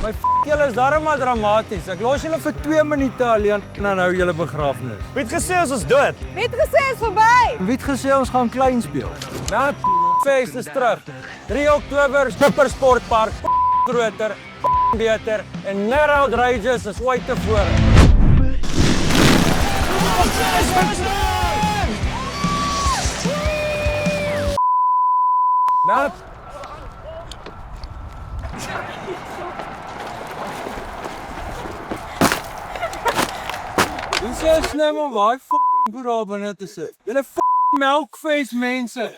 My julle is darem maar dramaties. Ek los julle vir 2 minute alleen en dan hou julle begrafnis. Wie het gesê ons is dood? Wie het gesê is verby? Wie het gesê ons gaan klein speel? Nou, feest is terug. 3 Oktober, Super Sportpark, groter, beter en meer outrageous as ooit tevore. Nou, Dis is slim om baie boere binne te sit. Julle melkfees mense.